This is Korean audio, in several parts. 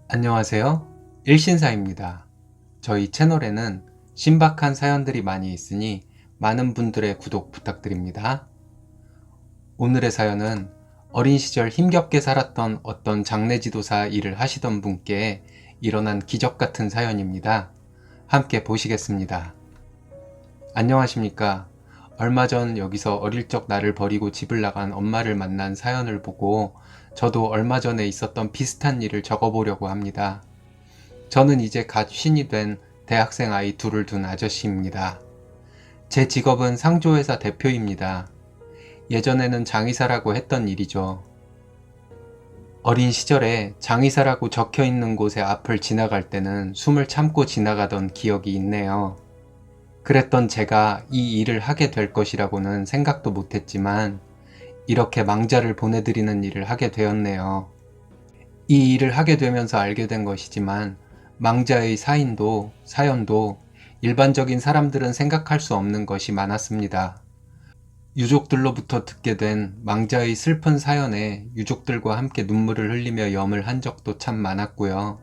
안녕하세요. 일신사입니다. 저희 채널에는 신박한 사연들이 많이 있으니 많은 분들의 구독 부탁드립니다. 오늘의 사연은 어린 시절 힘겹게 살았던 어떤 장례지도사 일을 하시던 분께 일어난 기적 같은 사연입니다. 함께 보시겠습니다. 안녕하십니까. 얼마 전 여기서 어릴 적 나를 버리고 집을 나간 엄마를 만난 사연을 보고 저도 얼마 전에 있었던 비슷한 일을 적어보려고 합니다. 저는 이제 갓 신이 된 대학생 아이 둘을 둔 아저씨입니다. 제 직업은 상조회사 대표입니다. 예전에는 장의사라고 했던 일이죠. 어린 시절에 장의사라고 적혀 있는 곳의 앞을 지나갈 때는 숨을 참고 지나가던 기억이 있네요. 그랬던 제가 이 일을 하게 될 것이라고는 생각도 못했지만 이렇게 망자를 보내드리는 일을 하게 되었네요. 이 일을 하게 되면서 알게 된 것이지만 망자의 사연도 일반적인 사람들은 생각할 수 없는 것이 많았습니다. 유족들로부터 듣게 된 망자의 슬픈 사연에 유족들과 함께 눈물을 흘리며 염을 한 적도 참 많았고요.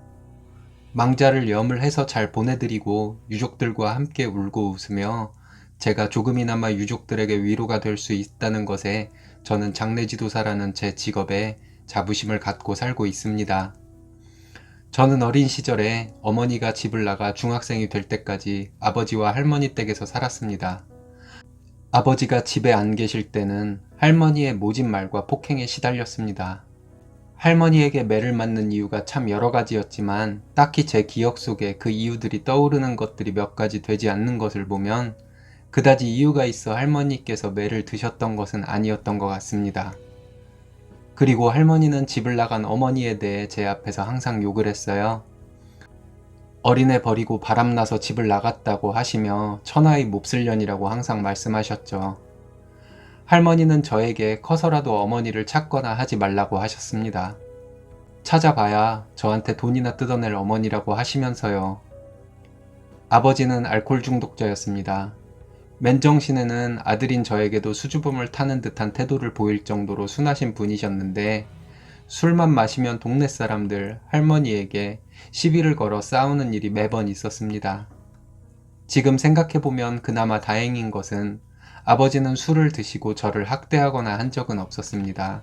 망자를 염을 해서 잘 보내드리고 유족들과 함께 울고 웃으며 제가 조금이나마 유족들에게 위로가 될 수 있다는 것에 저는 장례지도사라는 제 직업에 자부심을 갖고 살고 있습니다. 저는 어린 시절에 어머니가 집을 나가 중학생이 될 때까지 아버지와 할머니 댁에서 살았습니다. 아버지가 집에 안 계실 때는 할머니의 모진 말과 폭행에 시달렸습니다. 할머니에게 매를 맞는 이유가 참 여러 가지였지만 딱히 제 기억 속에 그 이유들이 떠오르는 것들이 몇 가지 되지 않는 것을 보면 그다지 이유가 있어 할머니께서 매를 드셨던 것은 아니었던 것 같습니다. 그리고 할머니는 집을 나간 어머니에 대해 제 앞에서 항상 욕을 했어요. 어린애 버리고 바람나서 집을 나갔다고 하시며 천하의 몹쓸년이라고 항상 말씀하셨죠. 할머니는 저에게 커서라도 어머니를 찾거나 하지 말라고 하셨습니다. 찾아봐야 저한테 돈이나 뜯어낼 어머니라고 하시면서요. 아버지는 알코올 중독자였습니다. 맨정신에는 아들인 저에게도 수줍음을 타는 듯한 태도를 보일 정도로 순하신 분이셨는데 술만 마시면 동네 사람들, 할머니에게 시비를 걸어 싸우는 일이 매번 있었습니다. 지금 생각해보면 그나마 다행인 것은 아버지는 술을 드시고 저를 학대하거나 한 적은 없었습니다.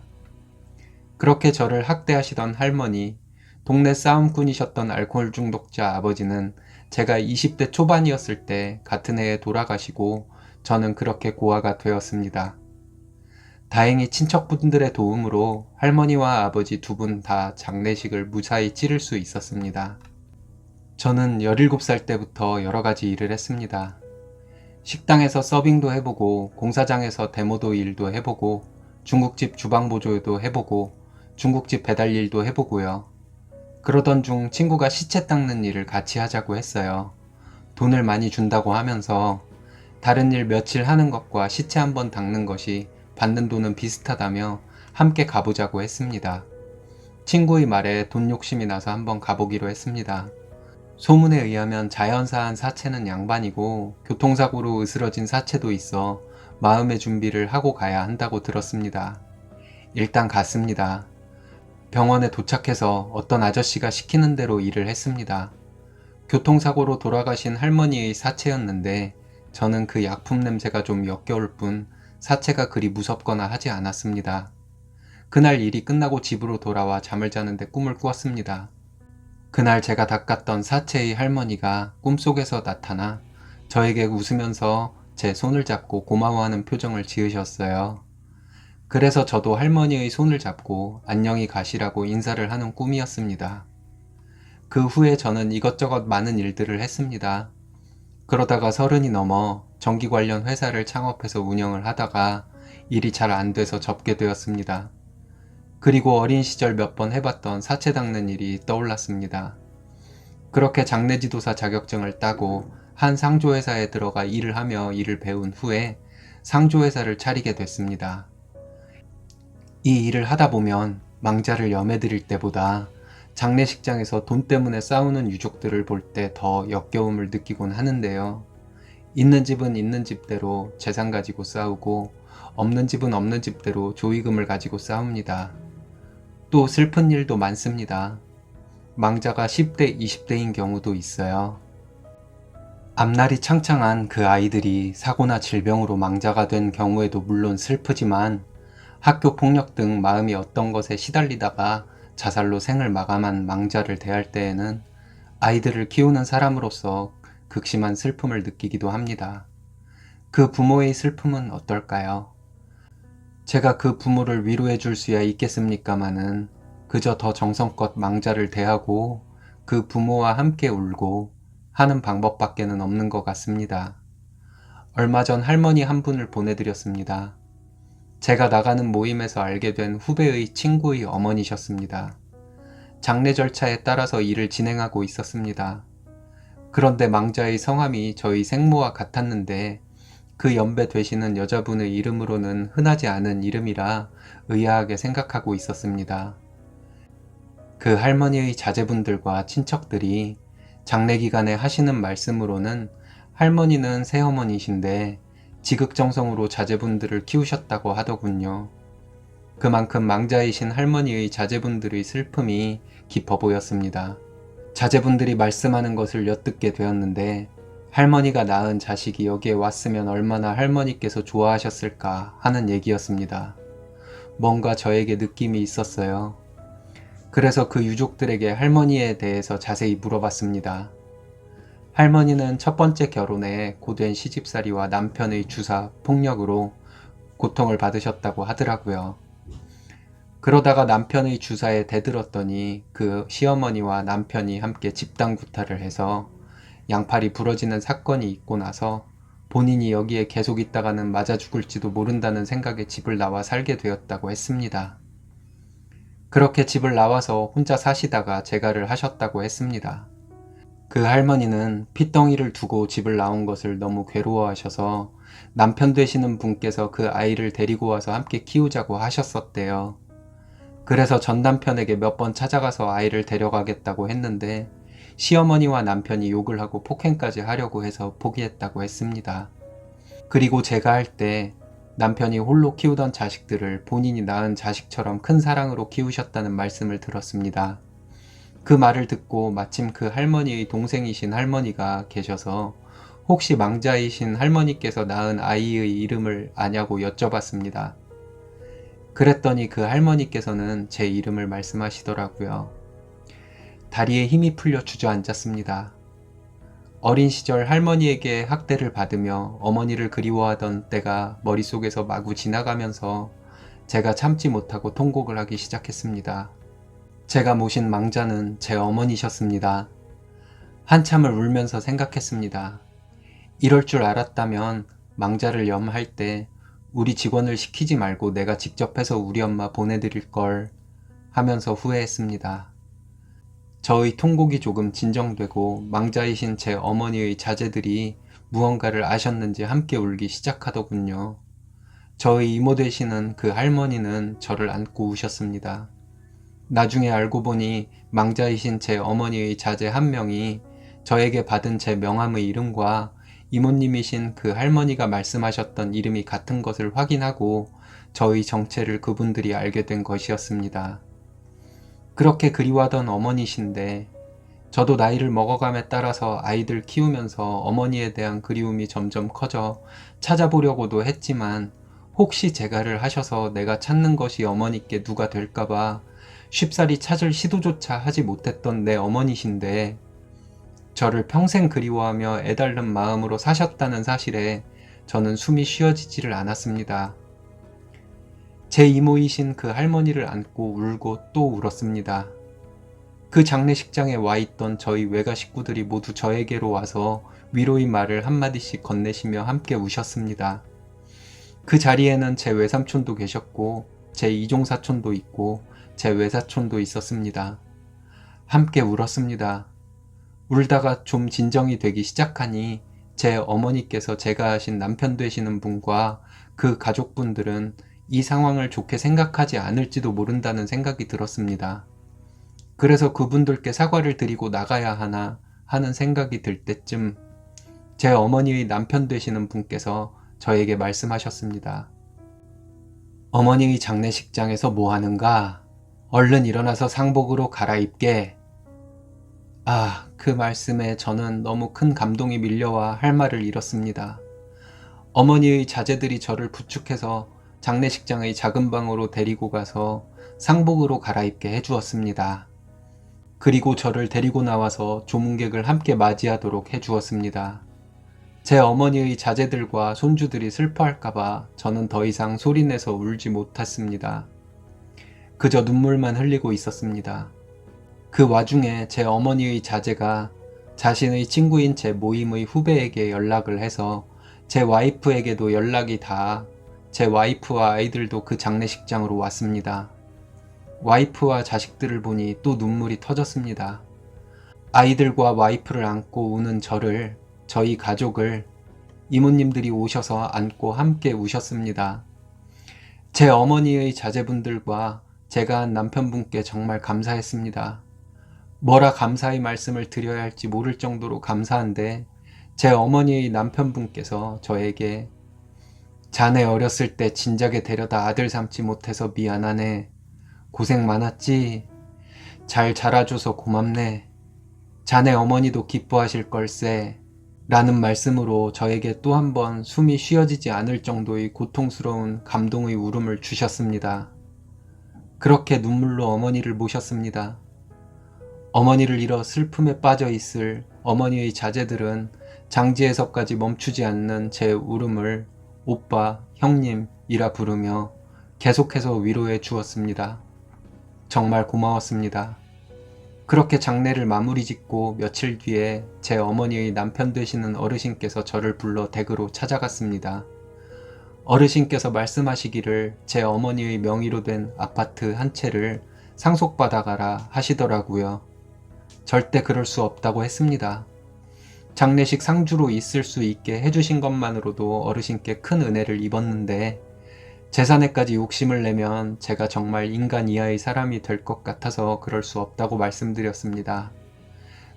그렇게 저를 학대하시던 할머니, 동네 싸움꾼이셨던 알코올 중독자 아버지는 제가 20대 초반이었을 때 같은 해에 돌아가시고 저는 그렇게 고아가 되었습니다. 다행히 친척분들의 도움으로 할머니와 아버지 두 분 다 장례식을 무사히 치를 수 있었습니다. 저는 17살 때부터 여러 가지 일을 했습니다. 식당에서 서빙도 해보고 공사장에서 데모도 일도 해보고 중국집 주방보조도 해보고 중국집 배달 일도 해보고요. 그러던 중 친구가 시체 닦는 일을 같이 하자고 했어요. 돈을 많이 준다고 하면서 다른 일 며칠 하는 것과 시체 한번 닦는 것이 받는 돈은 비슷하다며 함께 가보자고 했습니다. 친구의 말에 돈 욕심이 나서 한번 가보기로 했습니다. 소문에 의하면 자연사한 사체는 양반이고 교통사고로 으스러진 사체도 있어 마음의 준비를 하고 가야 한다고 들었습니다. 일단 갔습니다. 병원에 도착해서 어떤 아저씨가 시키는 대로 일을 했습니다. 교통사고로 돌아가신 할머니의 사체였는데 저는 그 약품 냄새가 좀 역겨울 뿐 사체가 그리 무섭거나 하지 않았습니다. 그날 일이 끝나고 집으로 돌아와 잠을 자는데 꿈을 꾸었습니다. 그날 제가 닦았던 사체의 할머니가 꿈속에서 나타나 저에게 웃으면서 제 손을 잡고 고마워하는 표정을 지으셨어요. 그래서 저도 할머니의 손을 잡고 안녕히 가시라고 인사를 하는 꿈이었습니다. 그 후에 저는 이것저것 많은 일들을 했습니다. 그러다가 30이 넘어 전기 관련 회사를 창업해서 운영을 하다가 일이 잘 안 돼서 접게 되었습니다. 그리고 어린 시절 몇 번 해봤던 사체 닦는 일이 떠올랐습니다. 그렇게 장례지도사 자격증을 따고 한 상조회사에 들어가 일을 하며 일을 배운 후에 상조회사를 차리게 됐습니다. 이 일을 하다 보면 망자를 염해드릴 때보다 장례식장에서 돈 때문에 싸우는 유족들을 볼 때 더 역겨움을 느끼곤 하는데요. 있는 집은 있는 집대로 재산 가지고 싸우고 없는 집은 없는 집대로 조의금을 가지고 싸웁니다. 또 슬픈 일도 많습니다. 망자가 10대, 20대인 경우도 있어요. 앞날이 창창한 그 아이들이 사고나 질병으로 망자가 된 경우에도 물론 슬프지만 학교 폭력 등 마음이 어떤 것에 시달리다가 자살로 생을 마감한 망자를 대할 때에는 아이들을 키우는 사람으로서 극심한 슬픔을 느끼기도 합니다. 그 부모의 슬픔은 어떨까요? 제가 그 부모를 위로해 줄 수야 있겠습니까마는 그저 더 정성껏 망자를 대하고 그 부모와 함께 울고 하는 방법밖에는 없는 것 같습니다. 얼마 전 할머니 한 분을 보내드렸습니다. 제가 나가는 모임에서 알게 된 후배의 친구의 어머니셨습니다. 장례 절차에 따라서 일을 진행하고 있었습니다. 그런데 망자의 성함이 저희 생모와 같았는데 그 연배 되시는 여자분의 이름으로는 흔하지 않은 이름이라 의아하게 생각하고 있었습니다. 그 할머니의 자제분들과 친척들이 장례 기간에 하시는 말씀으로는 할머니는 새어머니신데 지극정성으로 자제분들을 키우셨다고 하더군요. 그만큼 망자이신 할머니의 자제분들의 슬픔이 깊어 보였습니다. 자제분들이 말씀하는 것을 엿듣게 되었는데 할머니가 낳은 자식이 여기에 왔으면 얼마나 할머니께서 좋아하셨을까 하는 얘기였습니다. 뭔가 저에게 느낌이 있었어요. 그래서 그 유족들에게 할머니에 대해서 자세히 물어봤습니다. 할머니는 첫 번째 결혼에 고된 시집살이와 남편의 주사, 폭력으로 고통을 받으셨다고 하더라고요. 그러다가 남편의 주사에 대들었더니 그 시어머니와 남편이 함께 집단 구타를 해서 양팔이 부러지는 사건이 있고 나서 본인이 여기에 계속 있다가는 맞아 죽을지도 모른다는 생각에 집을 나와 살게 되었다고 했습니다. 그렇게 집을 나와서 혼자 사시다가 재가를 하셨다고 했습니다. 그 할머니는 핏덩이를 두고 집을 나온 것을 너무 괴로워하셔서 남편 되시는 분께서 그 아이를 데리고 와서 함께 키우자고 하셨었대요. 그래서 전 남편에게 몇 번 찾아가서 아이를 데려가겠다고 했는데 시어머니와 남편이 욕을 하고 폭행까지 하려고 해서 포기했다고 했습니다. 그리고 제가 할 때 남편이 홀로 키우던 자식들을 본인이 낳은 자식처럼 큰 사랑으로 키우셨다는 말씀을 들었습니다. 그 말을 듣고 마침 그 할머니의 동생이신 할머니가 계셔서 혹시 망자이신 할머니께서 낳은 아이의 이름을 아냐고 여쭤봤습니다. 그랬더니 그 할머니께서는 제 이름을 말씀하시더라고요. 다리에 힘이 풀려 주저앉았습니다. 어린 시절 할머니에게 학대를 받으며 어머니를 그리워하던 때가 머릿속에서 마구 지나가면서 제가 참지 못하고 통곡을 하기 시작했습니다. 제가 모신 망자는 제 어머니셨습니다. 한참을 울면서 생각했습니다. 이럴 줄 알았다면 망자를 염할 때 우리 직원을 시키지 말고 내가 직접 해서 우리 엄마 보내드릴 걸 하면서 후회했습니다. 저의 통곡이 조금 진정되고 망자이신 제 어머니의 자제들이 무언가를 아셨는지 함께 울기 시작하더군요. 저의 이모 되시는 그 할머니는 저를 안고 우셨습니다. 나중에 알고 보니 망자이신 제 어머니의 자제 한 명이 저에게 받은 제 명함의 이름과 이모님이신 그 할머니가 말씀하셨던 이름이 같은 것을 확인하고 저의 정체를 그분들이 알게 된 것이었습니다. 그렇게 그리워하던 어머니신데 저도 나이를 먹어감에 따라서 아이들 키우면서 어머니에 대한 그리움이 점점 커져 찾아보려고도 했지만 혹시 재가를 하셔서 내가 찾는 것이 어머니께 누가 될까봐 쉽사리 찾을 시도조차 하지 못했던 내 어머니신데 저를 평생 그리워하며 애달는 마음으로 사셨다는 사실에 저는 숨이 쉬어지지를 않았습니다. 제 이모이신 그 할머니를 안고 울고 또 울었습니다. 그 장례식장에 와 있던 저희 외가 식구들이 모두 저에게로 와서 위로의 말을 한마디씩 건네시며 함께 우셨습니다. 그 자리에는 제 외삼촌도 계셨고 제 이종사촌도 있고 제 외사촌도 있었습니다. 함께 울었습니다. 울다가 좀 진정이 되기 시작하니 제 어머니께서 제가 하신 남편 되시는 분과 그 가족분들은 이 상황을 좋게 생각하지 않을지도 모른다는 생각이 들었습니다. 그래서 그분들께 사과를 드리고 나가야 하나 하는 생각이 들 때쯤 제 어머니의 남편 되시는 분께서 저에게 말씀하셨습니다. 어머니의 장례식장에서 뭐 하는가? 얼른 일어나서 상복으로 갈아입게. 그 말씀에 저는 너무 큰 감동이 밀려와 할 말을 잃었습니다. 어머니의 자제들이 저를 부축해서 장례식장의 작은 방으로 데리고 가서 상복으로 갈아입게 해주었습니다. 그리고 저를 데리고 나와서 조문객을 함께 맞이하도록 해주었습니다. 제 어머니의 자제들과 손주들이 슬퍼할까봐 저는 더 이상 소리내서 울지 못했습니다. 그저 눈물만 흘리고 있었습니다. 그 와중에 제 어머니의 자제가 자신의 친구인 제 모임의 후배에게 연락을 해서 제 와이프에게도 연락이 닿아 제 와이프와 아이들도 그 장례식장으로 왔습니다. 와이프와 자식들을 보니 또 눈물이 터졌습니다. 아이들과 와이프를 안고 우는 저를, 저희 가족을 이모님들이 오셔서 안고 함께 우셨습니다. 제 어머니의 자제분들과 제가 한 남편분께 정말 감사했습니다. 뭐라 감사의 말씀을 드려야 할지 모를 정도로 감사한데 제 어머니의 남편분께서 저에게 자네 어렸을 때 진작에 데려다 아들 삼지 못해서 미안하네. 고생 많았지? 잘 자라줘서 고맙네. 자네 어머니도 기뻐하실 걸세. 라는 말씀으로 저에게 또 한 번 숨이 쉬어지지 않을 정도의 고통스러운 감동의 울음을 주셨습니다. 그렇게 눈물로 어머니를 모셨습니다. 어머니를 잃어 슬픔에 빠져 있을 어머니의 자제들은 장지에서까지 멈추지 않는 제 울음을 오빠, 형님이라 부르며 계속해서 위로해 주었습니다. 정말 고마웠습니다. 그렇게 장례를 마무리 짓고 며칠 뒤에 제 어머니의 남편 되시는 어르신께서 저를 불러 댁으로 찾아갔습니다. 어르신께서 말씀하시기를 제 어머니의 명의로 된 아파트 한 채를 상속받아가라 하시더라고요. 절대 그럴 수 없다고 했습니다. 장례식 상주로 있을 수 있게 해주신 것만으로도 어르신께 큰 은혜를 입었는데 재산에까지 욕심을 내면 제가 정말 인간 이하의 사람이 될 것 같아서 그럴 수 없다고 말씀드렸습니다.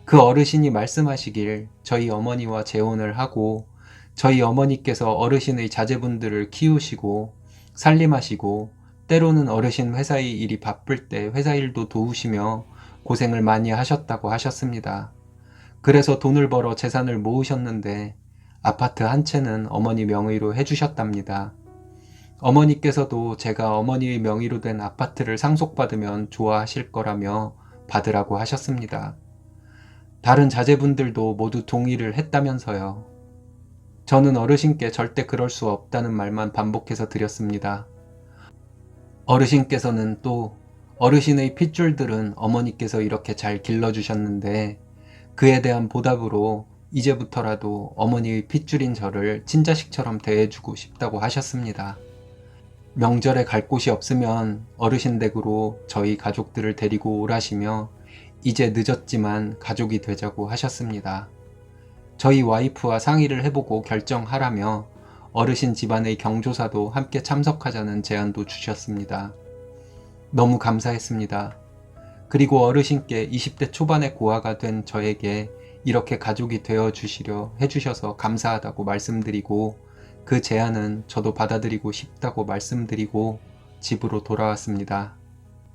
그 어르신이 말씀하시길 저희 어머니와 재혼을 하고 저희 어머니께서 어르신의 자제분들을 키우시고 살림하시고 때로는 어르신 회사의 일이 바쁠 때 회사 일도 도우시며 고생을 많이 하셨다고 하셨습니다. 그래서 돈을 벌어 재산을 모으셨는데 아파트 한 채는 어머니 명의로 해주셨답니다. 어머니께서도 제가 어머니의 명의로 된 아파트를 상속받으면 좋아하실 거라며 받으라고 하셨습니다. 다른 자제분들도 모두 동의를 했다면서요. 저는 어르신께 절대 그럴 수 없다는 말만 반복해서 드렸습니다. 어르신께서는 또 어르신의 핏줄들은 어머니께서 이렇게 잘 길러주셨는데 그에 대한 보답으로 이제부터라도 어머니의 핏줄인 저를 친자식처럼 대해주고 싶다고 하셨습니다. 명절에 갈 곳이 없으면 어르신 댁으로 저희 가족들을 데리고 오라시며 이제 늦었지만 가족이 되자고 하셨습니다. 저희 와이프와 상의를 해보고 결정하라며 어르신 집안의 경조사도 함께 참석하자는 제안도 주셨습니다. 너무 감사했습니다. 그리고 어르신께 20대 초반의 고아가 된 저에게 이렇게 가족이 되어 주시려 해주셔서 감사하다고 말씀드리고 그 제안은 저도 받아들이고 싶다고 말씀드리고 집으로 돌아왔습니다.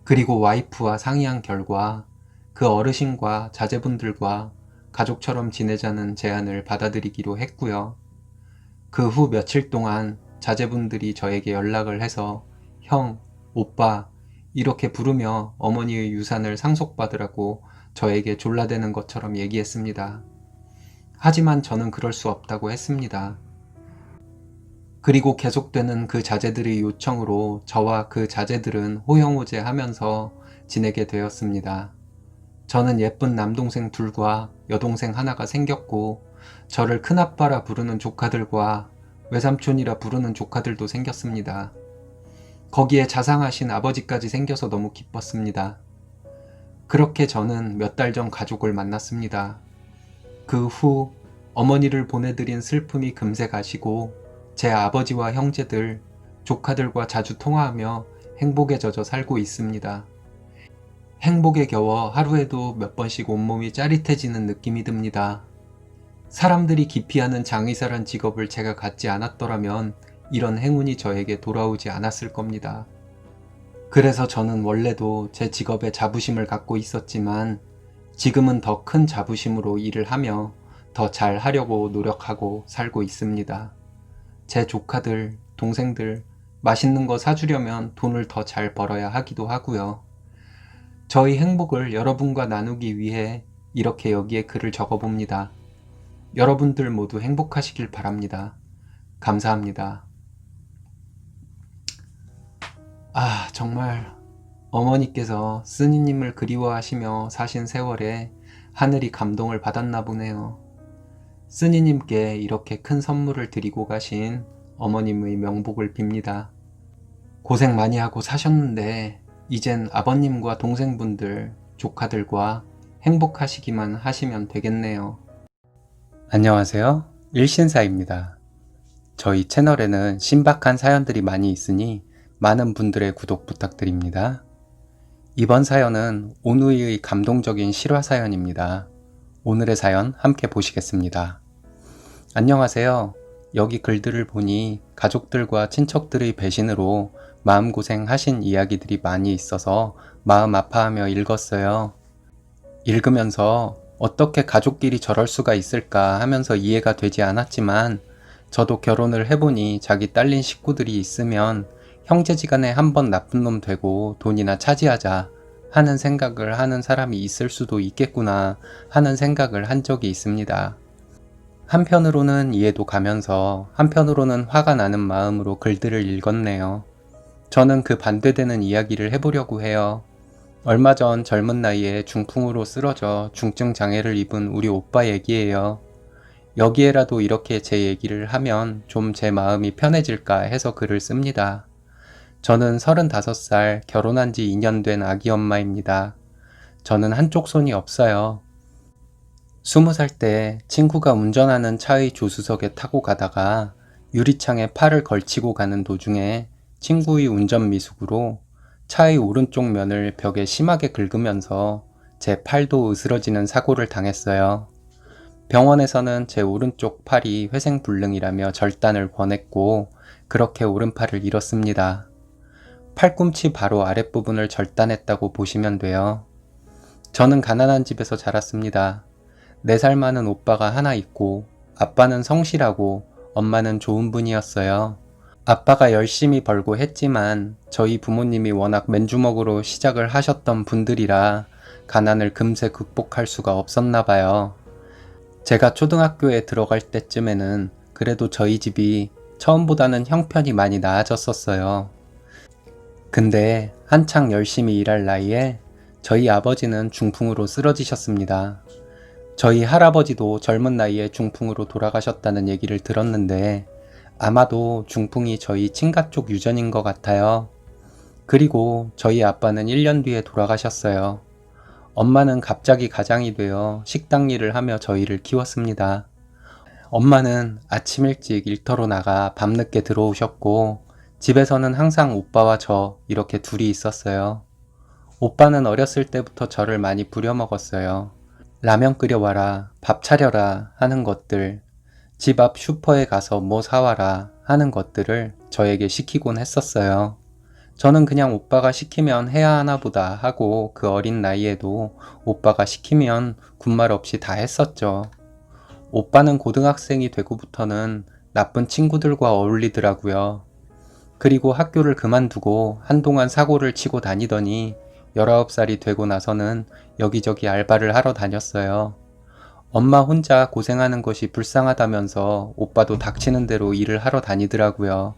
그리고 와이프와 상의한 결과 그 어르신과 자제분들과 가족처럼 지내자는 제안을 받아들이기로 했고요. 그 후 며칠 동안 자제분들이 저에게 연락을 해서 형, 오빠 이렇게 부르며 어머니의 유산을 상속받으라고 저에게 졸라대는 것처럼 얘기했습니다. 하지만 저는 그럴 수 없다고 했습니다. 그리고 계속되는 그 자제들의 요청으로 저와 그 자제들은 호영호제하면서 지내게 되었습니다. 저는 예쁜 남동생 둘과 여동생 하나가 생겼고 저를 큰아빠라 부르는 조카들과 외삼촌이라 부르는 조카들도 생겼습니다. 거기에 자상하신 아버지까지 생겨서 너무 기뻤습니다. 그렇게 저는 몇 달 전 가족을 만났습니다. 그 후 어머니를 보내드린 슬픔이 금세 가시고 제 아버지와 형제들, 조카들과 자주 통화하며 행복에 젖어 살고 있습니다. 행복에 겨워 하루에도 몇 번씩 온몸이 짜릿해지는 느낌이 듭니다. 사람들이 기피하는 장의사란 직업을 제가 갖지 않았더라면 이런 행운이 저에게 돌아오지 않았을 겁니다. 그래서 저는 원래도 제 직업에 자부심을 갖고 있었지만 지금은 더 큰 자부심으로 일을 하며 더 잘 하려고 노력하고 살고 있습니다. 제 조카들, 동생들, 맛있는 거 사주려면 돈을 더 잘 벌어야 하기도 하고요. 저희 행복을 여러분과 나누기 위해 이렇게 여기에 글을 적어봅니다. 여러분들 모두 행복하시길 바랍니다. 감사합니다. 정말 어머니께서 스님을 그리워하시며 사신 세월에 하늘이 감동을 받았나 보네요. 스님께 이렇게 큰 선물을 드리고 가신 어머님의 명복을 빕니다. 고생 많이 하고 사셨는데 이젠 아버님과 동생분들, 조카들과 행복하시기만 하시면 되겠네요. 안녕하세요. 일신사입니다. 저희 채널에는 신박한 사연들이 많이 있으니 많은 분들의 구독 부탁드립니다. 이번 사연은 오누이의 감동적인 실화 사연입니다. 오늘의 사연 함께 보시겠습니다. 안녕하세요. 여기 글들을 보니 가족들과 친척들의 배신으로 마음고생 하신 이야기들이 많이 있어서 마음 아파하며 읽었어요. 읽으면서 어떻게 가족끼리 저럴 수가 있을까 하면서 이해가 되지 않았지만 저도 결혼을 해보니 자기 딸린 식구들이 있으면 형제지간에 한번 나쁜 놈 되고 돈이나 차지하자 하는 생각을 하는 사람이 있을 수도 있겠구나 하는 생각을 한 적이 있습니다. 한편으로는 이해도 가면서 한편으로는 화가 나는 마음으로 글들을 읽었네요. 저는 그 반대되는 이야기를 해보려고 해요. 얼마 전 젊은 나이에 중풍으로 쓰러져 중증 장애를 입은 우리 오빠 얘기예요. 여기에라도 이렇게 제 얘기를 하면 좀 제 마음이 편해질까 해서 글을 씁니다. 저는 35살, 결혼한 지 2년 된 아기 엄마입니다. 저는 한쪽 손이 없어요. 20살 때 친구가 운전하는 차의 조수석에 타고 가다가 유리창에 팔을 걸치고 가는 도중에 친구의 운전 미숙으로 차의 오른쪽 면을 벽에 심하게 긁으면서 제 팔도 으스러지는 사고를 당했어요. 병원에서는 제 오른쪽 팔이 회생불능이라며 절단을 권했고 그렇게 오른팔을 잃었습니다. 팔꿈치 바로 아랫부분을 절단했다고 보시면 돼요. 저는 가난한 집에서 자랐습니다. 4살 많은 오빠가 하나 있고 아빠는 성실하고 엄마는 좋은 분이었어요. 아빠가 열심히 벌고 했지만 저희 부모님이 워낙 맨주먹으로 시작을 하셨던 분들이라 가난을 금세 극복할 수가 없었나 봐요. 제가 초등학교에 들어갈 때쯤에는 그래도 저희 집이 처음보다는 형편이 많이 나아졌었어요. 근데 한창 열심히 일할 나이에 저희 아버지는 중풍으로 쓰러지셨습니다. 저희 할아버지도 젊은 나이에 중풍으로 돌아가셨다는 얘기를 들었는데 아마도 중풍이 저희 친가 쪽 유전인 것 같아요. 그리고 저희 아빠는 1년 뒤에 돌아가셨어요. 엄마는 갑자기 가장이 되어 식당 일을 하며 저희를 키웠습니다. 엄마는 아침 일찍 일터로 나가 밤늦게 들어오셨고 집에서는 항상 오빠와 저 이렇게 둘이 있었어요. 오빠는 어렸을 때부터 저를 많이 부려먹었어요. 라면 끓여와라, 밥 차려라 하는 것들, 집 앞 슈퍼에 가서 뭐 사와라 하는 것들을 저에게 시키곤 했었어요. 저는 그냥 오빠가 시키면 해야 하나 보다 하고 그 어린 나이에도 오빠가 시키면 군말 없이 다 했었죠. 오빠는 고등학생이 되고부터는 나쁜 친구들과 어울리더라고요. 그리고 학교를 그만두고 한동안 사고를 치고 다니더니 19살이 되고 나서는 여기저기 알바를 하러 다녔어요. 엄마 혼자 고생하는 것이 불쌍하다면서 오빠도 닥치는 대로 일을 하러 다니더라고요.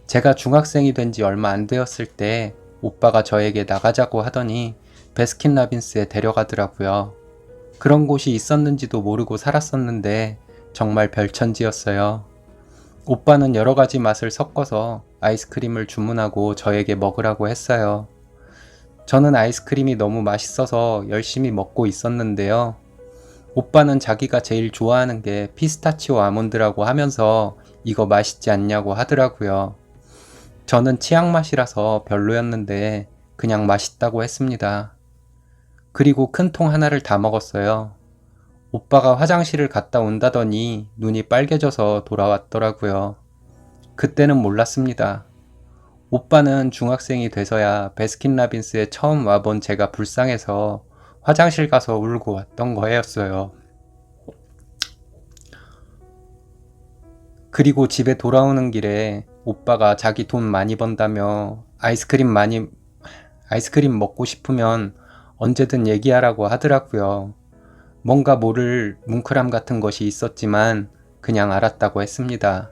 제가 중학생이 된 지 얼마 안 되었을 때 오빠가 저에게 나가자고 하더니 베스킨라빈스에 데려가더라고요. 그런 곳이 있었는지도 모르고 살았었는데 정말 별천지였어요. 오빠는 여러 가지 맛을 섞어서 아이스크림을 주문하고 저에게 먹으라고 했어요. 저는 아이스크림이 너무 맛있어서 열심히 먹고 있었는데요. 오빠는 자기가 제일 좋아하는 게 피스타치오 아몬드라고 하면서 이거 맛있지 않냐고 하더라고요. 저는 치약 맛이라서 별로였는데 그냥 맛있다고 했습니다. 그리고 큰 통 하나를 다 먹었어요. 오빠가 화장실을 갔다 온다더니 눈이 빨개져서 돌아왔더라고요. 그때는 몰랐습니다. 오빠는 중학생이 돼서야 베스킨라빈스에 처음 와본 제가 불쌍해서 화장실 가서 울고 왔던 거였어요. 그리고 집에 돌아오는 길에 오빠가 자기 돈 많이 번다며 아이스크림 먹고 싶으면 언제든 얘기하라고 하더라고요. 뭔가 모를 뭉클함 같은 것이 있었지만 그냥 알았다고 했습니다.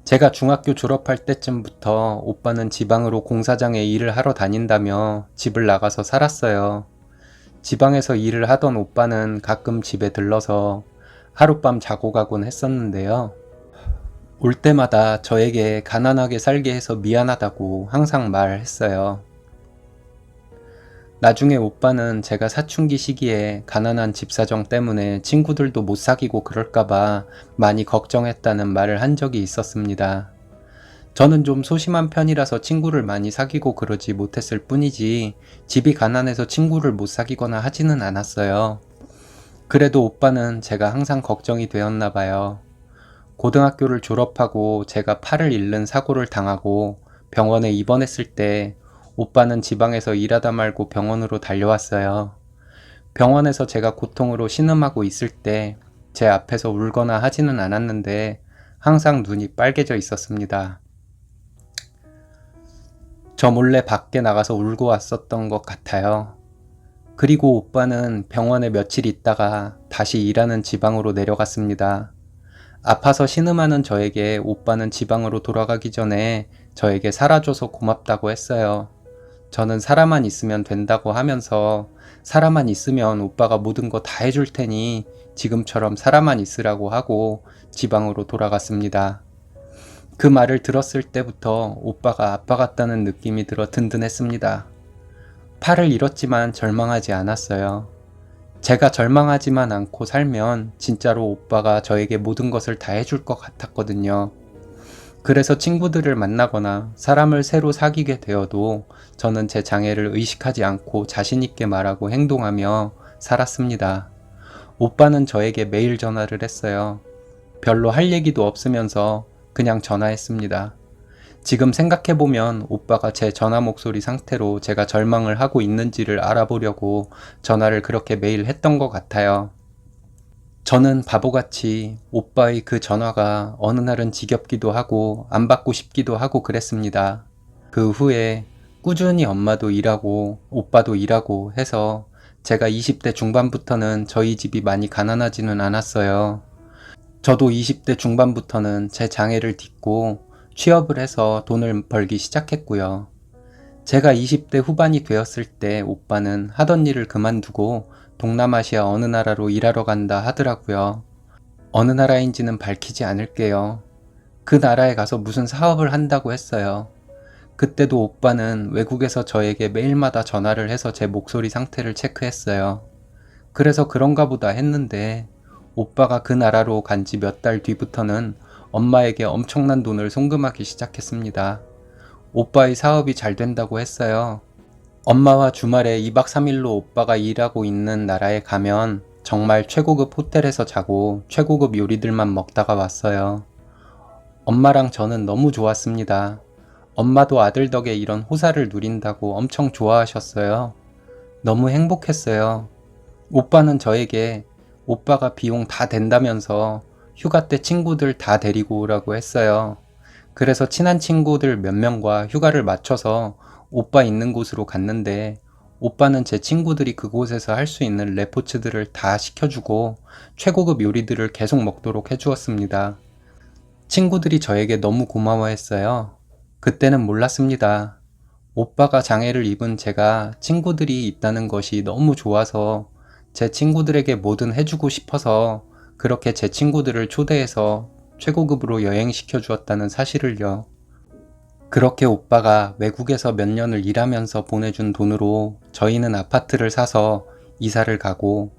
제가 중학교 졸업할 때쯤부터 오빠는 지방으로 공사장에 일을 하러 다닌다며 집을 나가서 살았어요. 지방에서 일을 하던 오빠는 가끔 집에 들러서 하룻밤 자고 가곤 했었는데요. 올 때마다 저에게 가난하게 살게 해서 미안하다고 항상 말했어요. 나중에 오빠는 제가 사춘기 시기에 가난한 집 사정 때문에 친구들도 못 사귀고 그럴까봐 많이 걱정했다는 말을 한 적이 있었습니다. 저는 좀 소심한 편이라서 친구를 많이 사귀고 그러지 못했을 뿐이지 집이 가난해서 친구를 못 사귀거나 하지는 않았어요. 그래도 오빠는 제가 항상 걱정이 되었나 봐요. 고등학교를 졸업하고 제가 팔을 잃는 사고를 당하고 병원에 입원했을 때 오빠는 지방에서 일하다 말고 병원으로 달려왔어요. 병원에서 제가 고통으로 신음하고 있을 때 제 앞에서 울거나 하지는 않았는데 항상 눈이 빨개져 있었습니다. 저 몰래 밖에 나가서 울고 왔었던 것 같아요. 그리고 오빠는 병원에 며칠 있다가 다시 일하는 지방으로 내려갔습니다. 아파서 신음하는 저에게 오빠는 지방으로 돌아가기 전에 저에게 살아줘서 고맙다고 했어요. 저는 사람만 있으면 된다고 하면서 사람만 있으면 오빠가 모든 거 다 해줄 테니 지금처럼 사람만 있으라고 하고 지방으로 돌아갔습니다. 그 말을 들었을 때부터 오빠가 아빠 같다는 느낌이 들어 든든했습니다. 팔을 잃었지만 절망하지 않았어요. 제가 절망하지만 않고 살면 진짜로 오빠가 저에게 모든 것을 다 해줄 것 같았거든요. 그래서 친구들을 만나거나 사람을 새로 사귀게 되어도 저는 제 장애를 의식하지 않고 자신있게 말하고 행동하며 살았습니다. 오빠는 저에게 매일 전화를 했어요. 별로 할 얘기도 없으면서 그냥 전화했습니다. 지금 생각해보면 오빠가 제 전화 목소리 상태로 제가 절망을 하고 있는지를 알아보려고 전화를 그렇게 매일 했던 것 같아요. 저는 바보같이 오빠의 그 전화가 어느 날은 지겹기도 하고 안 받고 싶기도 하고 그랬습니다. 그 후에 꾸준히 엄마도 일하고 오빠도 일하고 해서 제가 20대 중반부터는 저희 집이 많이 가난하지는 않았어요. 저도 20대 중반부터는 제 장애를 딛고 취업을 해서 돈을 벌기 시작했고요. 제가 20대 후반이 되었을 때 오빠는 하던 일을 그만두고 동남아시아 어느 나라로 일하러 간다 하더라고요. 어느 나라인지는 밝히지 않을게요. 그 나라에 가서 무슨 사업을 한다고 했어요. 그때도 오빠는 외국에서 저에게 매일마다 전화를 해서 제 목소리 상태를 체크했어요. 그래서 그런가 보다 했는데 오빠가 그 나라로 간지 몇 달 뒤부터는 엄마에게 엄청난 돈을 송금하기 시작했습니다. 오빠의 사업이 잘 된다고 했어요. 엄마와 주말에 2박 3일로 오빠가 일하고 있는 나라에 가면 정말 최고급 호텔에서 자고 최고급 요리들만 먹다가 왔어요. 엄마랑 저는 너무 좋았습니다. 엄마도 아들 덕에 이런 호사를 누린다고 엄청 좋아하셨어요. 너무 행복했어요. 오빠는 저에게 오빠가 비용 다 된다면서 휴가 때 친구들 다 데리고 오라고 했어요. 그래서 친한 친구들 몇 명과 휴가를 맞춰서 오빠 있는 곳으로 갔는데 오빠는 제 친구들이 그곳에서 할 수 있는 레포츠들을 다 시켜주고 최고급 요리들을 계속 먹도록 해주었습니다. 친구들이 저에게 너무 고마워했어요. 그때는 몰랐습니다. 오빠가 장애를 입은 제가 친구들이 있다는 것이 너무 좋아서 제 친구들에게 뭐든 해주고 싶어서 그렇게 제 친구들을 초대해서 최고급으로 여행시켜 주었다는 사실을요. 그렇게 오빠가 외국에서 몇 년을 일하면서 보내준 돈으로 저희는 아파트를 사서 이사를 가고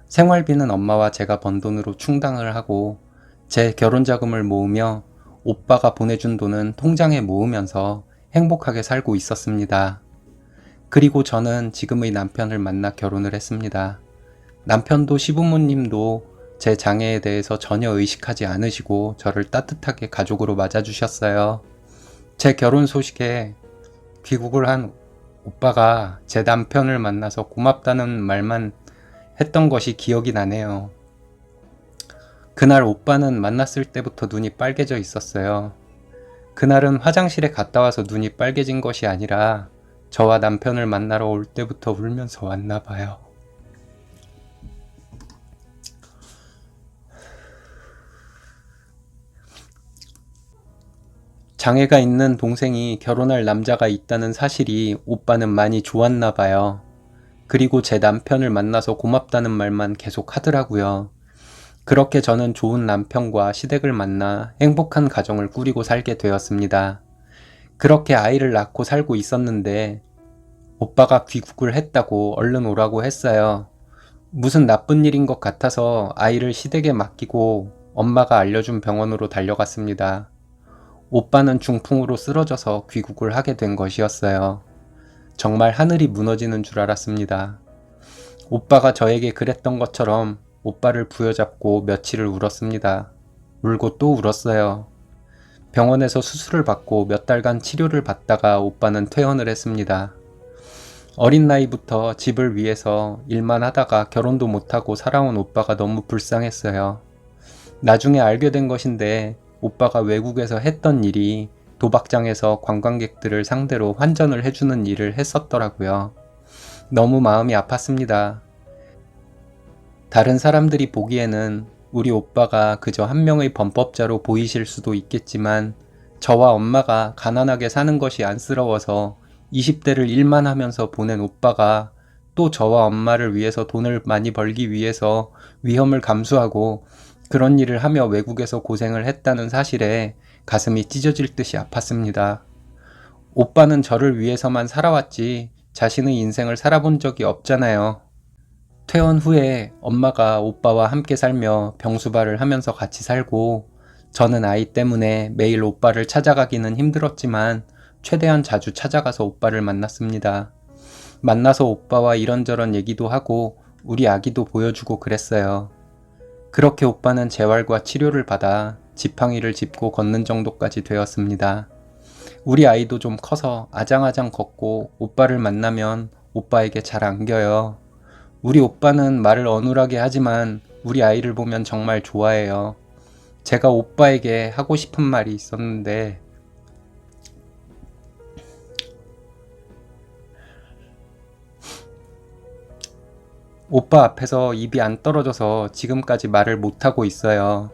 생활비는 엄마와 제가 번 돈으로 충당을 하고 제 결혼자금을 모으며 오빠가 보내준 돈은 통장에 모으면서 행복하게 살고 있었습니다. 그리고 저는 지금의 남편을 만나 결혼을 했습니다. 남편도 시부모님도 제 장애에 대해서 전혀 의식하지 않으시고 저를 따뜻하게 가족으로 맞아주셨어요. 제 결혼 소식에 귀국을 한 오빠가 제 남편을 만나서 고맙다는 말만 했던 것이 기억이 나네요. 그날 오빠는 만났을 때부터 눈이 빨개져 있었어요. 그날은 화장실에 갔다 와서 눈이 빨개진 것이 아니라 저와 남편을 만나러 올 때부터 울면서 왔나 봐요. 장애가 있는 동생이 결혼할 남자가 있다는 사실이 오빠는 많이 좋았나 봐요. 그리고 제 남편을 만나서 고맙다는 말만 계속 하더라고요. 그렇게 저는 좋은 남편과 시댁을 만나 행복한 가정을 꾸리고 살게 되었습니다. 그렇게 아이를 낳고 살고 있었는데 오빠가 귀국을 했다고 얼른 오라고 했어요. 무슨 나쁜 일인 것 같아서 아이를 시댁에 맡기고 엄마가 알려준 병원으로 달려갔습니다. 오빠는 중풍으로 쓰러져서 귀국을 하게 된 것이었어요. 정말 하늘이 무너지는 줄 알았습니다. 오빠가 저에게 그랬던 것처럼 오빠를 부여잡고 며칠을 울었습니다. 울고 또 울었어요. 병원에서 수술을 받고 몇 달간 치료를 받다가 오빠는 퇴원을 했습니다. 어린 나이부터 집을 위해서 일만 하다가 결혼도 못하고 살아온 오빠가 너무 불쌍했어요. 나중에 알게 된 것인데 오빠가 외국에서 했던 일이 도박장에서 관광객들을 상대로 환전을 해주는 일을 했었더라고요. 너무 마음이 아팠습니다. 다른 사람들이 보기에는 우리 오빠가 그저 한 명의 범법자로 보이실 수도 있겠지만 저와 엄마가 가난하게 사는 것이 안쓰러워서 20대를 일만 하면서 보낸 오빠가 또 저와 엄마를 위해서 돈을 많이 벌기 위해서 위험을 감수하고 그런 일을 하며 외국에서 고생을 했다는 사실에 가슴이 찢어질 듯이 아팠습니다. 오빠는 저를 위해서만 살아왔지 자신의 인생을 살아본 적이 없잖아요. 퇴원 후에 엄마가 오빠와 함께 살며 병수발을 하면서 같이 살고 저는 아이 때문에 매일 오빠를 찾아가기는 힘들었지만 최대한 자주 찾아가서 오빠를 만났습니다. 만나서 오빠와 이런저런 얘기도 하고 우리 아기도 보여주고 그랬어요. 그렇게 오빠는 재활과 치료를 받아 지팡이를 짚고 걷는 정도까지 되었습니다. 우리 아이도 좀 커서 아장아장 걷고 오빠를 만나면 오빠에게 잘 안겨요. 우리 오빠는 말을 어눌하게 하지만 우리 아이를 보면 정말 좋아해요. 제가 오빠에게 하고 싶은 말이 있었는데 오빠 앞에서 입이 안 떨어져서 지금까지 말을 못하고 있어요.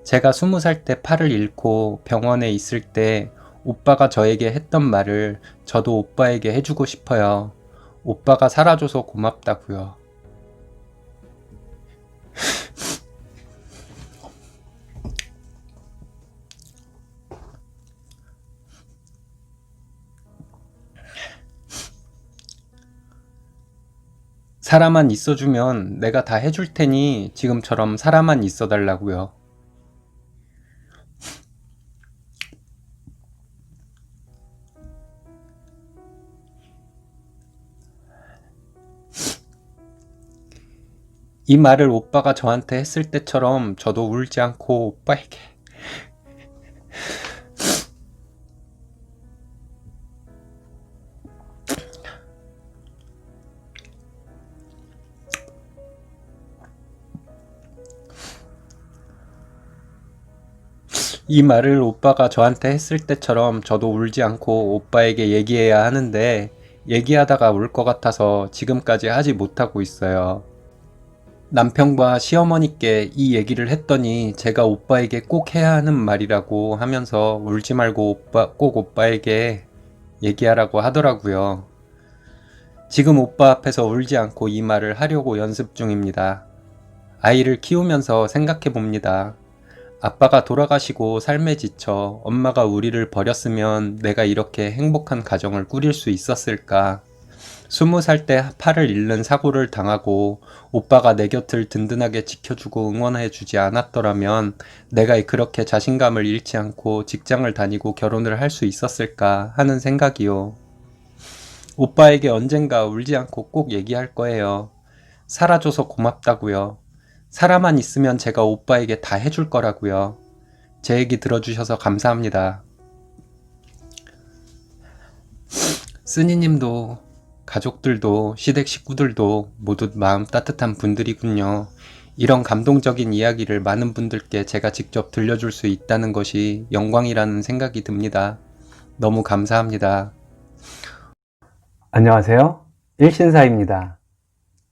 제가 20살 때 팔을 잃고 병원에 있을 때 오빠가 저에게 했던 말을 저도 오빠에게 해주고 싶어요. 오빠가 살아줘서 고맙다고요. 사람만 있어주면 내가 다 해줄 테니 지금처럼 사람만 있어달라고요. 이 말을 오빠가 저한테 했을 때처럼 저도 울지 않고 오빠에게 이 말을 오빠가 저한테 했을 때처럼 저도 울지 않고 오빠에게 얘기해야 하는데 얘기하다가 울 것 같아서 지금까지 하지 못하고 있어요. 남편과 시어머니께 이 얘기를 했더니 제가 오빠에게 꼭 해야 하는 말이라고 하면서 울지 말고 꼭 오빠에게 얘기하라고 하더라고요. 지금 오빠 앞에서 울지 않고 이 말을 하려고 연습 중입니다. 아이를 키우면서 생각해 봅니다. 아빠가 돌아가시고 삶에 지쳐 엄마가 우리를 버렸으면 내가 이렇게 행복한 가정을 꾸릴 수 있었을까? 20살 때 팔을 잃는 사고를 당하고 오빠가 내 곁을 든든하게 지켜주고 응원해주지 않았더라면 내가 그렇게 자신감을 잃지 않고 직장을 다니고 결혼을 할 수 있었을까 하는 생각이요. 오빠에게 언젠가 울지 않고 꼭 얘기할 거예요. 살아줘서 고맙다고요. 살아만 있으면 제가 오빠에게 다 해줄 거라고요. 제 얘기 들어주셔서 감사합니다. 쓰니님도 가족들도 시댁 식구들도 모두 마음 따뜻한 분들이군요. 이런 감동적인 이야기를 많은 분들께 제가 직접 들려줄 수 있다는 것이 영광이라는 생각이 듭니다. 너무 감사합니다. 안녕하세요. 일신사입니다.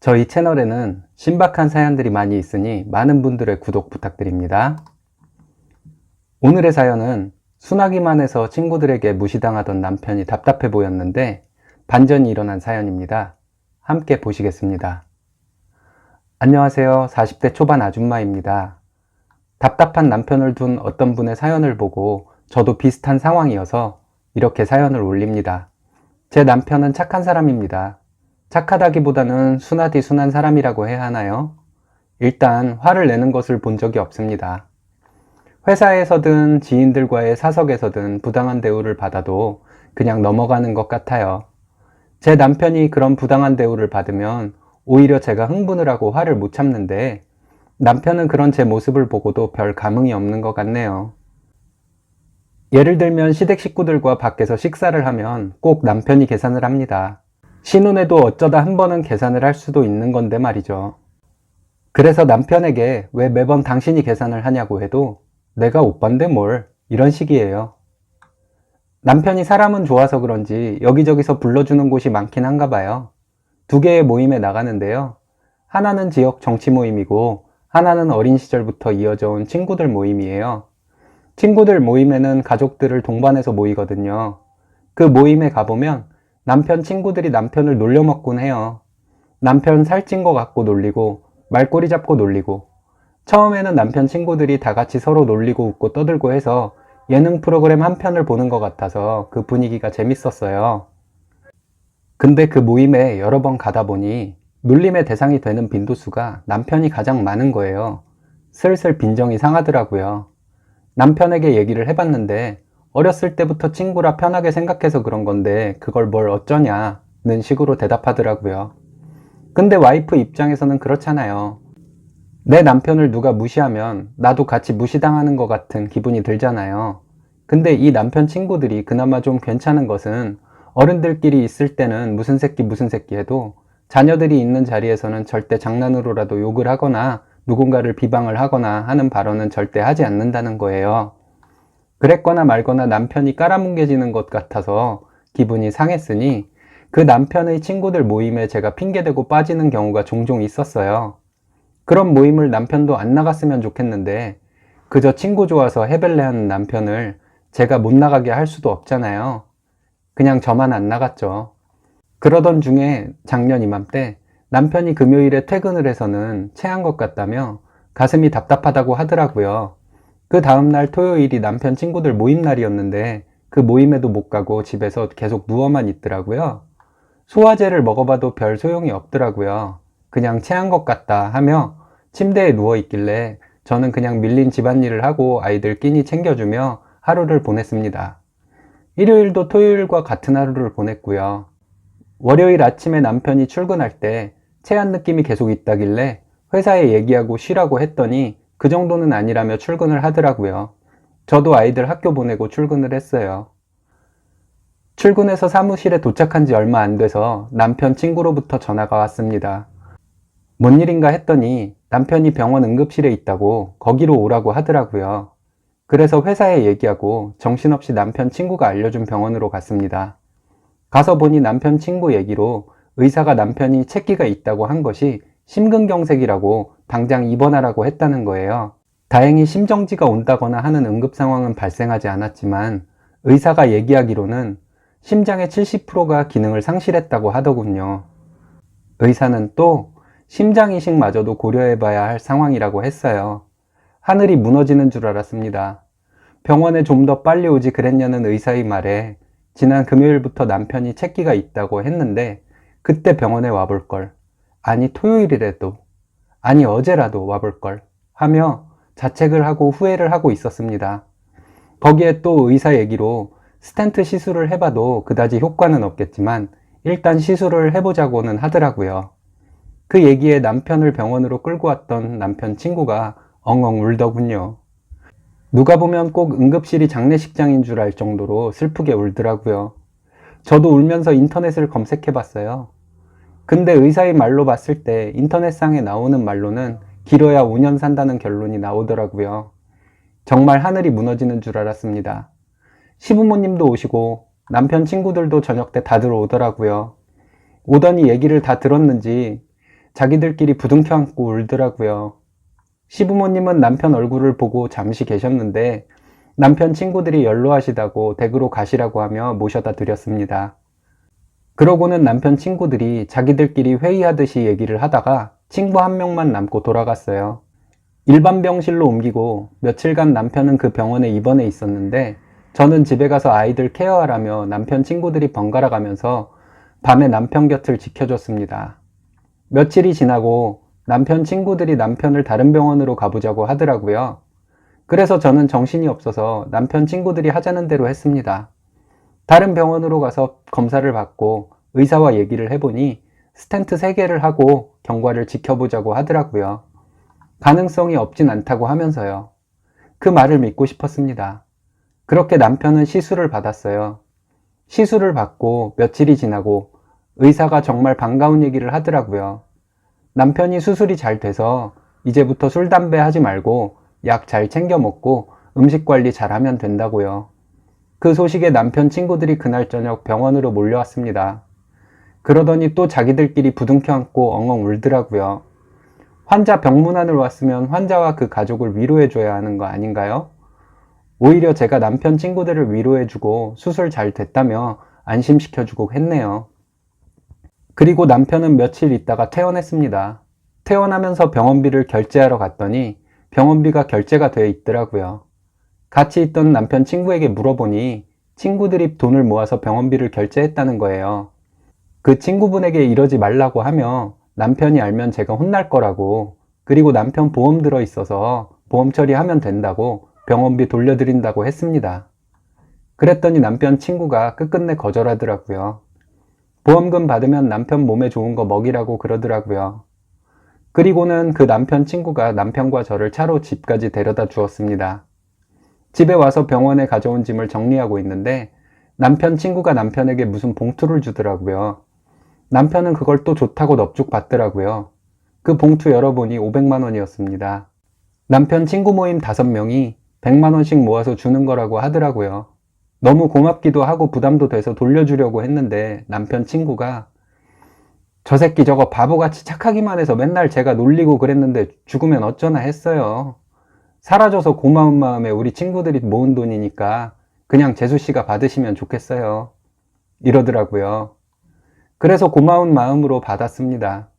저희 채널에는 신박한 사연들이 많이 있으니 많은 분들의 구독 부탁드립니다. 오늘의 사연은 순하기만 해서 친구들에게 무시당하던 남편이 답답해 보였는데 반전이 일어난 사연입니다. 함께 보시겠습니다. 안녕하세요. 40대 초반 아줌마입니다. 답답한 남편을 둔 어떤 분의 사연을 보고 저도 비슷한 상황이어서 이렇게 사연을 올립니다. 제 남편은 착한 사람입니다. 착하다기보다는 순하디 순한 사람이라고 해야 하나요? 일단 화를 내는 것을 본 적이 없습니다. 회사에서든 지인들과의 사석에서든 부당한 대우를 받아도 그냥 넘어가는 것 같아요. 제 남편이 그런 부당한 대우를 받으면 오히려 제가 흥분을 하고 화를 못 참는데 남편은 그런 제 모습을 보고도 별 감흥이 없는 것 같네요. 예를 들면 시댁 식구들과 밖에서 식사를 하면 꼭 남편이 계산을 합니다. 신혼에도 어쩌다 한 번은 계산을 할 수도 있는 건데 말이죠. 그래서 남편에게 왜 매번 당신이 계산을 하냐고 해도 내가 오빠인데 뭘 이런 식이에요. 남편이 사람은 좋아서 그런지 여기저기서 불러주는 곳이 많긴 한가 봐요. 두 개의 모임에 나가는데요. 하나는 지역 정치 모임이고 하나는 어린 시절부터 이어져 온 친구들 모임이에요. 친구들 모임에는 가족들을 동반해서 모이거든요. 그 모임에 가보면 남편 친구들이 남편을 놀려먹곤 해요. 남편 살찐 거 갖고 놀리고 말꼬리 잡고 놀리고 처음에는 남편 친구들이 다 같이 서로 놀리고 웃고 떠들고 해서 예능 프로그램 한 편을 보는 것 같아서 그 분위기가 재밌었어요. 근데 그 모임에 여러 번 가다 보니 놀림의 대상이 되는 빈도수가 남편이 가장 많은 거예요. 슬슬 빈정이 상하더라고요. 남편에게 얘기를 해봤는데 어렸을 때부터 친구라 편하게 생각해서 그런 건데 그걸 뭘 어쩌냐는 식으로 대답하더라고요. 근데 와이프 입장에서는 그렇잖아요. 내 남편을 누가 무시하면 나도 같이 무시당하는 것 같은 기분이 들잖아요. 근데 이 남편 친구들이 그나마 좀 괜찮은 것은 어른들끼리 있을 때는 무슨 새끼 해도 자녀들이 있는 자리에서는 절대 장난으로라도 욕을 하거나 누군가를 비방을 하거나 하는 발언은 절대 하지 않는다는 거예요. 그랬거나 말거나 남편이 깔아뭉개지는 것 같아서 기분이 상했으니 그 남편의 친구들 모임에 제가 핑계대고 빠지는 경우가 종종 있었어요. 그런 모임을 남편도 안 나갔으면 좋겠는데 그저 친구 좋아서 해벨레하는 남편을 제가 못 나가게 할 수도 없잖아요. 그냥 저만 안 나갔죠. 그러던 중에 작년 이맘때 남편이 금요일에 퇴근을 해서는 체한 것 같다며 가슴이 답답하다고 하더라고요. 그 다음날 토요일이 남편 친구들 모임 날이었는데 그 모임에도 못 가고 집에서 계속 누워만 있더라고요. 소화제를 먹어봐도 별 소용이 없더라고요. 그냥 체한 것 같다 하며 침대에 누워 있길래 저는 그냥 밀린 집안일을 하고 아이들 끼니 챙겨주며 하루를 보냈습니다. 일요일도 토요일과 같은 하루를 보냈고요. 월요일 아침에 남편이 출근할 때 체한 느낌이 계속 있다길래 회사에 얘기하고 쉬라고 했더니 그 정도는 아니라며 출근을 하더라고요. 저도 아이들 학교 보내고 출근을 했어요. 출근해서 사무실에 도착한 지 얼마 안 돼서 남편 친구로부터 전화가 왔습니다. 뭔 일인가 했더니 남편이 병원 응급실에 있다고 거기로 오라고 하더라고요. 그래서 회사에 얘기하고 정신없이 남편 친구가 알려준 병원으로 갔습니다. 가서 보니 남편 친구 얘기로 의사가 남편이 체기가 있다고 한 것이 심근경색이라고 당장 입원하라고 했다는 거예요. 다행히 심정지가 온다거나 하는 응급 상황은 발생하지 않았지만 의사가 얘기하기로는 심장의 70%가 기능을 상실했다고 하더군요. 의사는 또 심장 이식마저도 고려해봐야 할 상황이라고 했어요. 하늘이 무너지는 줄 알았습니다. 병원에 좀 더 빨리 오지 그랬냐는 의사의 말에 지난 금요일부터 남편이 체기가 있다고 했는데 그때 병원에 와볼 걸. 아니 토요일이라도. 아니 어제라도 와볼 걸. 하며 자책을 하고 후회를 하고 있었습니다. 거기에 또 의사 얘기로 스텐트 시술을 해봐도 그다지 효과는 없겠지만 일단 시술을 해보자고는 하더라고요. 그 얘기에 남편을 병원으로 끌고 왔던 남편 친구가 엉엉 울더군요. 누가 보면 꼭 응급실이 장례식장인 줄 알 정도로 슬프게 울더라고요. 저도 울면서 인터넷을 검색해 봤어요. 근데 의사의 말로 봤을 때 인터넷상에 나오는 말로는 길어야 5년 산다는 결론이 나오더라고요. 정말 하늘이 무너지는 줄 알았습니다. 시부모님도 오시고 남편 친구들도 저녁 때 다들 오더라고요. 오더니 얘기를 다 들었는지 자기들끼리 부둥켜 안고 울더라고요. 시부모님은 남편 얼굴을 보고 잠시 계셨는데 남편 친구들이 연로하시다고 댁으로 가시라고 하며 모셔다 드렸습니다. 그러고는 남편 친구들이 자기들끼리 회의하듯이 얘기를 하다가 친구 한 명만 남고 돌아갔어요. 일반 병실로 옮기고 며칠간 남편은 그 병원에 입원해 있었는데 저는 집에 가서 아이들 케어하라며 남편 친구들이 번갈아 가면서 밤에 남편 곁을 지켜줬습니다. 며칠이 지나고 남편 친구들이 남편을 다른 병원으로 가보자고 하더라고요. 그래서 저는 정신이 없어서 남편 친구들이 하자는 대로 했습니다. 다른 병원으로 가서 검사를 받고 의사와 얘기를 해보니 스텐트 3개를 하고 경과를 지켜보자고 하더라고요. 가능성이 없진 않다고 하면서요. 그 말을 믿고 싶었습니다. 그렇게 남편은 시술을 받았어요. 시술을 받고 며칠이 지나고 의사가 정말 반가운 얘기를 하더라고요. 남편이 수술이 잘 돼서 이제부터 술, 담배 하지 말고 약 잘 챙겨 먹고 음식 관리 잘 하면 된다고요. 그 소식에 남편 친구들이 그날 저녁 병원으로 몰려왔습니다. 그러더니 또 자기들끼리 부둥켜 안고 엉엉 울더라고요. 환자 병문안을 왔으면 환자와 그 가족을 위로해줘야 하는 거 아닌가요? 오히려 제가 남편 친구들을 위로해주고 수술 잘 됐다며 안심시켜주고 했네요. 그리고 남편은 며칠 있다가 퇴원했습니다. 퇴원하면서 병원비를 결제하러 갔더니 병원비가 결제가 되어 있더라고요. 같이 있던 남편 친구에게 물어보니 친구들이 돈을 모아서 병원비를 결제했다는 거예요. 그 친구분에게 이러지 말라고 하며 남편이 알면 제가 혼날 거라고, 그리고 남편 보험 들어 있어서 보험 처리하면 된다고 병원비 돌려드린다고 했습니다. 그랬더니 남편 친구가 끝끝내 거절하더라고요. 보험금 받으면 남편 몸에 좋은 거 먹이라고 그러더라고요. 그리고는 그 남편 친구가 남편과 저를 차로 집까지 데려다 주었습니다. 집에 와서 병원에 가져온 짐을 정리하고 있는데 남편 친구가 남편에게 무슨 봉투를 주더라고요. 남편은 그걸 또 좋다고 넙죽 받더라고요. 그 봉투 열어보니 500만 원이었습니다. 남편 친구 모임 5명이 100만 원씩 모아서 주는 거라고 하더라고요. 너무 고맙기도 하고 부담도 돼서 돌려주려고 했는데 남편 친구가 저 새끼 저거 바보같이 착하기만 해서 맨날 제가 놀리고 그랬는데 죽으면 어쩌나 했어요. 사라져서 고마운 마음에 우리 친구들이 모은 돈이니까 그냥 재수씨가 받으시면 좋겠어요. 이러더라고요. 그래서 고마운 마음으로 받았습니다.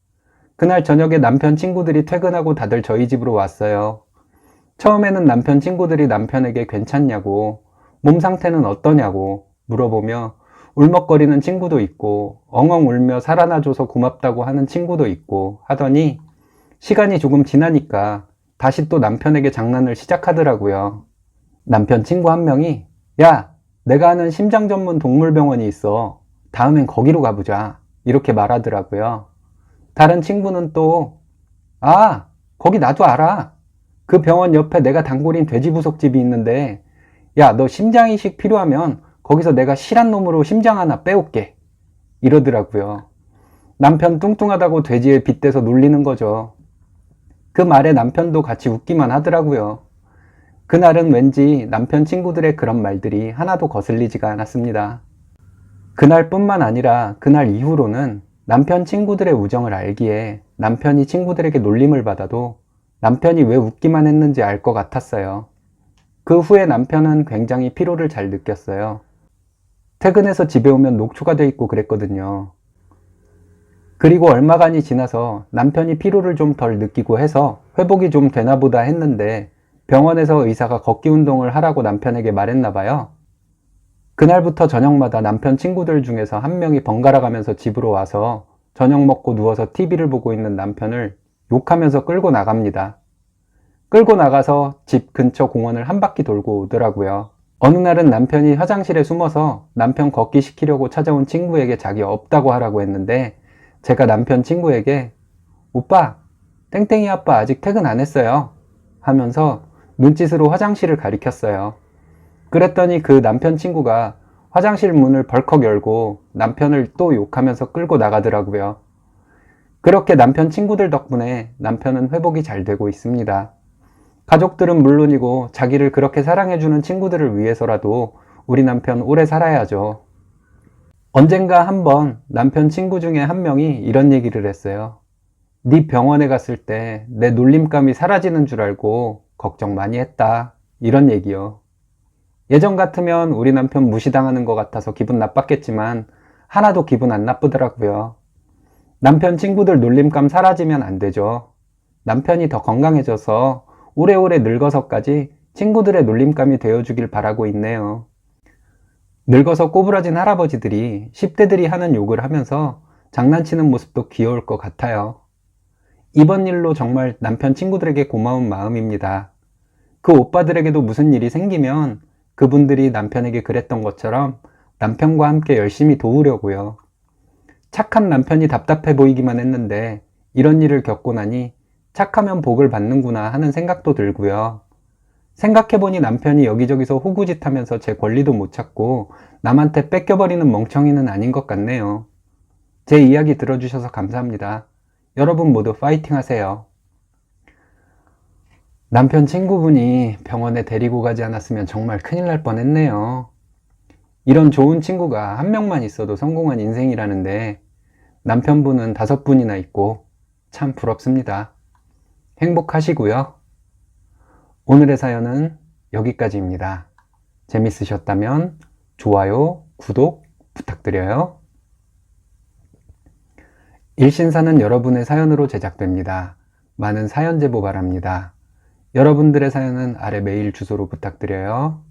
그날 저녁에 남편 친구들이 퇴근하고 다들 저희 집으로 왔어요. 처음에는 남편 친구들이 남편에게 괜찮냐고, 몸 상태는 어떠냐고 물어보며 울먹거리는 친구도 있고 엉엉 울며 살아나줘서 고맙다고 하는 친구도 있고 하더니 시간이 조금 지나니까 다시 또 남편에게 장난을 시작하더라고요. 남편 친구 한 명이 야, 내가 아는 심장 전문 동물병원이 있어. 다음엔 거기로 가보자. 이렇게 말하더라고요. 다른 친구는 또 아, 거기 나도 알아. 그 병원 옆에 내가 단골인 돼지부속집이 있는데 야, 너 심장 이식 필요하면 거기서 내가 실한 놈으로 심장 하나 빼올게. 이러더라고요. 남편 뚱뚱하다고 돼지에 빗대서 놀리는 거죠. 그 말에 남편도 같이 웃기만 하더라고요. 그날은 왠지 남편 친구들의 그런 말들이 하나도 거슬리지가 않았습니다. 그날뿐만 아니라 그날 이후로는 남편 친구들의 우정을 알기에 남편이 친구들에게 놀림을 받아도 남편이 왜 웃기만 했는지 알 것 같았어요. 그 후에 남편은 굉장히 피로를 잘 느꼈어요. 퇴근해서 집에 오면 녹초가 돼 있고 그랬거든요. 그리고 얼마간이 지나서 남편이 피로를 좀 덜 느끼고 해서 회복이 좀 되나 보다 했는데 병원에서 의사가 걷기 운동을 하라고 남편에게 말했나 봐요. 그날부터 저녁마다 남편 친구들 중에서 한 명이 번갈아 가면서 집으로 와서 저녁 먹고 누워서 TV를 보고 있는 남편을 욕하면서 끌고 나갑니다. 끌고 나가서 집 근처 공원을 한 바퀴 돌고 오더라고요. 어느 날은 남편이 화장실에 숨어서 남편 걷기 시키려고 찾아온 친구에게 자기 없다고 하라고 했는데 제가 남편 친구에게 오빠, 땡땡이 아빠 아직 퇴근 안 했어요 하면서 눈짓으로 화장실을 가리켰어요. 그랬더니 그 남편 친구가 화장실 문을 벌컥 열고 남편을 또 욕하면서 끌고 나가더라고요. 그렇게 남편 친구들 덕분에 남편은 회복이 잘 되고 있습니다. 가족들은 물론이고 자기를 그렇게 사랑해주는 친구들을 위해서라도 우리 남편 오래 살아야죠. 언젠가 한번 남편 친구 중에 한 명이 이런 얘기를 했어요. 네 병원에 갔을 때 내 놀림감이 사라지는 줄 알고 걱정 많이 했다. 이런 얘기요. 예전 같으면 우리 남편 무시당하는 것 같아서 기분 나빴겠지만 하나도 기분 안 나쁘더라고요. 남편 친구들 놀림감 사라지면 안 되죠. 남편이 더 건강해져서 오래오래 늙어서까지 친구들의 놀림감이 되어주길 바라고 있네요. 늙어서 꼬부라진 할아버지들이 10대들이 하는 욕을 하면서 장난치는 모습도 귀여울 것 같아요. 이번 일로 정말 남편 친구들에게 고마운 마음입니다. 그 오빠들에게도 무슨 일이 생기면 그분들이 남편에게 그랬던 것처럼 남편과 함께 열심히 도우려고요. 착한 남편이 답답해 보이기만 했는데 이런 일을 겪고 나니 착하면 복을 받는구나 하는 생각도 들고요. 생각해보니 남편이 여기저기서 호구짓하면서 제 권리도 못 찾고 남한테 뺏겨버리는 멍청이는 아닌 것 같네요. 제 이야기 들어주셔서 감사합니다. 여러분 모두 파이팅 하세요. 남편 친구분이 병원에 데리고 가지 않았으면 정말 큰일 날 뻔했네요. 이런 좋은 친구가 한 명만 있어도 성공한 인생이라는데 남편분은 5분이나 있고 참 부럽습니다. 행복하시고요. 오늘의 사연은 여기까지입니다. 재밌으셨다면 좋아요, 구독 부탁드려요. 일신사는 여러분의 사연으로 제작됩니다. 많은 사연 제보 바랍니다. 여러분들의 사연은 아래 메일 주소로 부탁드려요.